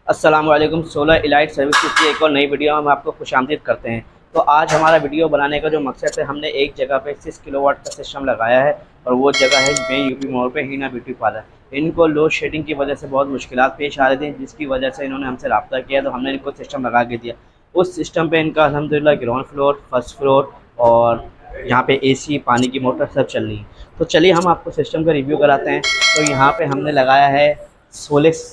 अस्सलाम वालेकुम। Solar elite services की एक और नई वीडियो में हम आपको खुशामदीद करते हैं। तो आज हमारा वीडियो बनाने का जो मकसद है, हमने एक जगह पे 6 किलोवाट का सिस्टम लगाया है और वो जगह है मेन यूपी मोड़ पे हीना ब्यूटी पार्लर। इनको लोड शेडिंग की वजह से बहुत मुश्किलात पेश आ रही थी, जिसकी वजह से इन्होंने हमसे रब्ता किया, तो हमने इनको सिस्टम लगा के दिया। उस सिस्टम पर इनका अल्हम्दुलिल्लाह ग्राउंड फ्लोर, फर्स्ट फ्लोर और यहाँ पे AC, पानी की मोटर सब चल रही है। तो चलिए हम आपको सिस्टम का रिव्यू कराते हैं। तो यहाँ पे हमने लगाया है सोलिक्स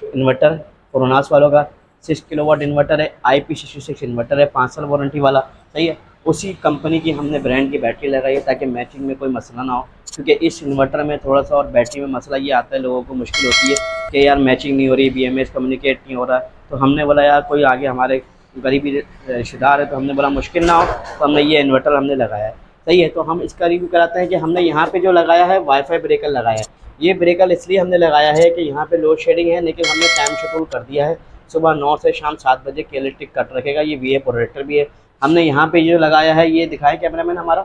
इन्वर्टर, कोरोनास वालों का 6 किलोवाट इन्वर्टर है। IP66 इन्वर्टर है, 5 साल वारंटी वाला। सही है। उसी कंपनी की हमने ब्रांड की बैटरी लगाई है ताकि मैचिंग में कोई मसला ना हो, क्योंकि इस इन्वर्टर में थोड़ा सा और बैटरी में मसला ये आता है, लोगों को मुश्किल होती है कि यार मैचिंग नहीं हो रही, BMS कम्युनिकेट नहीं हो रहा। तो हमने बोला यार कोई आगे हमारे गरीबी रिश्तेदार है, तो हमने बोला मुश्किल ना हो, तो हमने ये इन्वर्टर हमने लगाया है। सही है। तो हम इसका रिव्यू कराते हैं कि हमने यहाँ पे जो लगाया है वाईफाई ब्रेकर लगाया है। ये ब्रेकर इसलिए हमने लगाया है कि यहाँ पे लोड शेडिंग है, लेकिन हमने टाइम शेड्यूल कर दिया है, सुबह 9 से शाम 7 बजे के इलेक्ट्रिक कट रखेगा। ये VA प्रोटेक्टर भी है। हमने यहाँ पे जो लगाया है, ये दिखाया कैमरा मैन, हमारा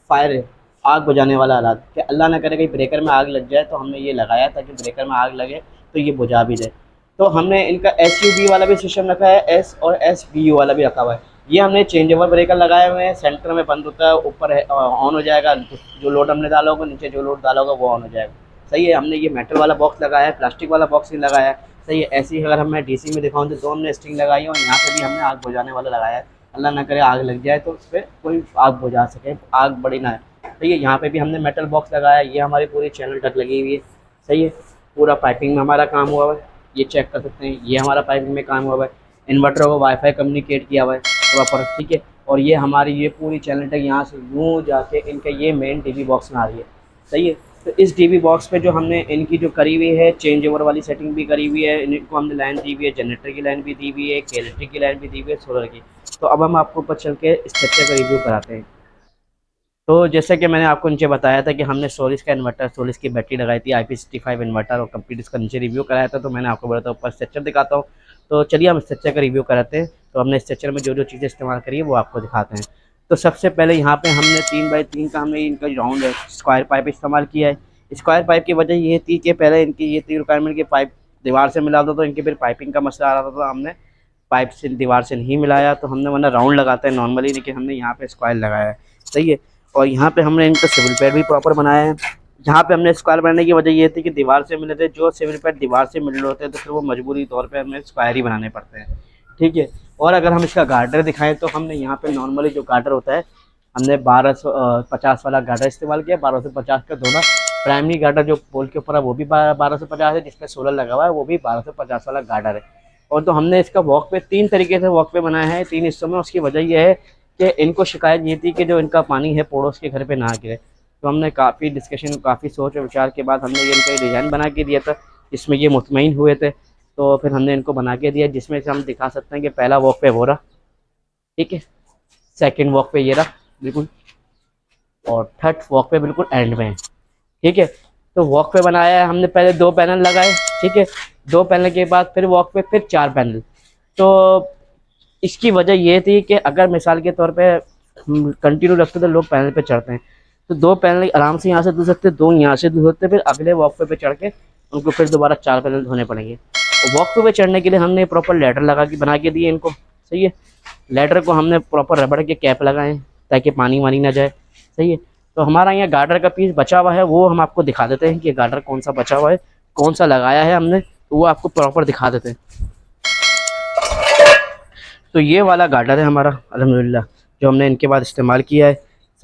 फायर है, आग बुझाने वाला आलात, कि अल्लाह ना करे कहीं ब्रेकर में आग लग जाए, तो हमने ये लगाया ताकि ब्रेकर में आग लगे तो ये बुझा भी दे। तो हमने इनका SUB वाला भी सिस्टम रखा है, S और SBU वाला भी रखा हुआ है। ये हमने चेंज ओवर ब्रेकर लगाए हुए हैं, सेंटर में बंद होता है, ऊपर ऑन हो जाएगा, जो लोड हमने डाला होगा नीचे जो लोड डाला होगा वो ऑन हो जाएगा। सही है। हमने ये मेटल वाला बॉक्स लगाया है, प्लास्टिक वाला बॉक्स नहीं लगाया है। सही है। ऐसे ही अगर हम मैं DC में दिखाऊँ तो हमने स्ट्रिंग लगाई है और यहाँ पे भी हमने आग बुझाने वाला लगाया है। अल्लाह ना करे आग लग जाए तो उस पर कोई आग बुझा सके, आग बड़ी ना है। सही है। यहाँ पे भी हमने मेटल बॉक्स लगाया है। ये हमारी पूरी चैनल तक लगी हुई है। सही है। पूरा पाइपिंग में हमारा काम हुआ हुआ है, ये चेक कर सकते हैं। ये हमारा पाइपिंग में काम हुआ हुआ है। इन्वर्टर को वाईफाई कम्युनिकेट किया हुआ है प्रॉपर। ठीक है। और ये हमारी ये पूरी चैनल तक यहाँ से यूँ जाके इनका ये मेन DB बॉक्स में आ रही है। सही है। तो इस DB बॉक्स पे जो हमने इनकी जो करी हुई है चेंज ओवर वाली सेटिंग भी करी हुई है, इनको हमने लाइन दी हुई है, जनरेटर की लाइन भी दी हुई है, इलेक्ट्रिक की लाइन भी दी हुई है, सोलर की। तो अब हम आपको ऊपर चल के स्ट्रक्चर का रिव्यू कराते हैं। तो जैसे कि मैंने आपको नीचे बताया था कि हमने सोलिस का इन्वर्टर, सोलिस की बैटरी लगाई थी, IP65 इन्वर्टर, और कंप्लीट इसका नीचे रिव्यू कराया था। तो मैंने आपको बोला था ऊपर स्ट्रक्चर दिखाता हूँ। तो चलिए हम स्ट्रक्चर का रिव्यू कराते हैं। तो हमने स्ट्रक्चर में जो जो चीज़ें इस्तेमाल करी है वो आपको दिखाते हैं। तो सबसे पहले यहाँ पे हमने 3x3 का हमने इनका राउंड स्क्वायर पाइप इस्तेमाल किया है। स्क्वायर पाइप की वजह ये थी कि पहले इनकी ये थी रिक्वायरमेंट की पाइप दीवार से मिला दो, तो इनकी फिर पाइपिंग का मसला आ रहा था, तो हमने पाइप से दीवार से नहीं मिलाया। तो हमने वरना राउंड लगाते हैं नॉर्मली, लेकिन हमने यहाँ पे स्क्वायर लगाया है। सही है। और यहाँ पे हमने इनका सिविल पैड भी प्रॉपर बनाया है। यहाँ पे हमने स्क्वायर बनाने की वजह ये थी कि दीवार से मिले थे, जो सिविल पैड दीवार से मिल रहे होते हैं तो फिर वो मजबूरी तौर पे हमें स्क्वायर ही बनाने पड़ते हैं। ठीक है। और अगर हम इसका गार्डर दिखाएं तो हमने यहाँ पे नॉर्मली जो गार्डर होता है, हमने 1250 वाला गार्डर इस्तेमाल किया। 1250 का दोनों प्राइमरी गार्डर जो पोल के ऊपर है वो भी 1250 है, जिसमें सोलर लगा हुआ है वो भी 1250 वाला गार्डर है। और तो हमने इसका वॉक पे 3 तरीके से वॉक पे बनाया है, 3 हिस्सों में। उसकी वजह यह है कि इनको शिकायत ये थी कि जो इनका पानी है पड़ोस के घर पे ना गिरे। तो हमने काफ़ी डिस्कशन, काफ़ी सोच और विचार के बाद हमने ये इनका डिज़ाइन बना के दिया था, जिसमें ये मुतमईन हुए थे। तो फिर हमने इनको बना के दिया, जिसमें से हम दिखा सकते हैं कि पहला वॉक पे वो रहा। ठीक है। सेकेंड वॉक पे ये रहा बिल्कुल, और थर्ड वॉक पे बिल्कुल एंड में है। ठीक है। तो वॉक पे बनाया है हमने, पहले 2 पैनल लगाए। ठीक है। 2 पैनल के बाद फिर वॉक पे फिर 4 पैनल। तो इसकी वजह ये थी कि अगर मिसाल के तौर पे कंटिन्यू रखते तो लोग पैनल पे चढ़ते हैं, तो 2 पैनल आराम से यहाँ से धो सकते, 2 यहाँ से धो सकते, फिर अगले वॉक पे चढ़ के उनको फिर दोबारा 4 पैनल धोने पड़ेंगे। और वॉक पे चढ़ने के लिए हमने प्रॉपर लैडर लगा के बना के दिए इनको। सही है। लैडर को हमने प्रॉपर रबड़ के कैप लगाए ताकि पानी वानी ना जाए। सही है। तो हमारा यहाँ गार्डर का पीस बचा हुआ है, वो हम आपको दिखा देते हैं कि गार्डर कौन सा बचा हुआ है, कौन सा लगाया है हमने, तो वो आपको प्रॉपर दिखा देते हैं। तो ये वाला गार्डर है हमारा अल्हम्दुलिल्लाह, जो हमने इनके बाद इस्तेमाल किया है।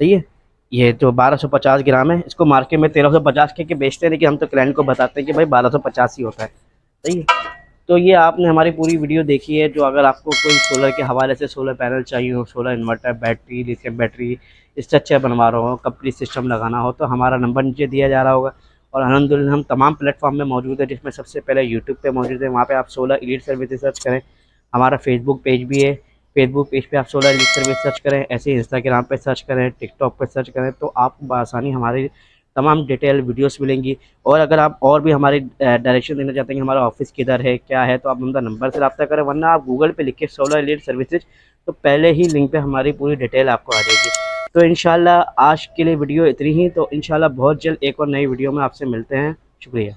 सही है। ये जो 1250 ग्राम है, इसको मार्केट में 1350 के बेचते हैं, लेकिन हम तो क्लाइंट को बताते हैं कि भाई 1250 ही होता है। सही है। तो ये आपने हमारी पूरी वीडियो देखी है। जो अगर आपको कोई सोलर के हवाले से सोलर पैनल चाहिए हो, solar inverter, battery, lithium battery, structure बनवा रहा हो, कंप्लीट सिस्टम लगाना हो, तो हमारा नंबर नीचे दिया जा रहा होगा। और अल्हम्दुलिल्लाह हम तमाम प्लेटफॉर्म में मौजूद है, जिसमें सबसे पहले यूट्यूब पे मौजूद है, वहाँ पे आप सोलर इलीट सर्विसेज सर्च करें। हमारा फेसबुक पेज भी है, फेसबुक पेज पे आप सोलर इलीट सर्विस सर्च करें। ऐसे इंस्टाग्राम पे सर्च करें, टिकटॉक पे सर्च करें, तो आपको बआसानी हमारी तमाम डिटेल वीडियोस मिलेंगी। और अगर आप और भी हमारी डायरेक्शन देना चाहते हैं कि हमारा ऑफिस किधर है, क्या है, तो आप हमारा नंबर से रब्ता करें, वरना आप गूगल पे लिख के सोलर इलीट सर्विसेज, तो पहले ही लिंक पे हमारी पूरी डिटेल आपको आ जाएगी। तो इंशाल्लाह आज के लिए वीडियो इतनी ही। तो इंशाल्लाह बहुत जल्द एक और नई वीडियो में आपसे मिलते हैं। शुक्रिया।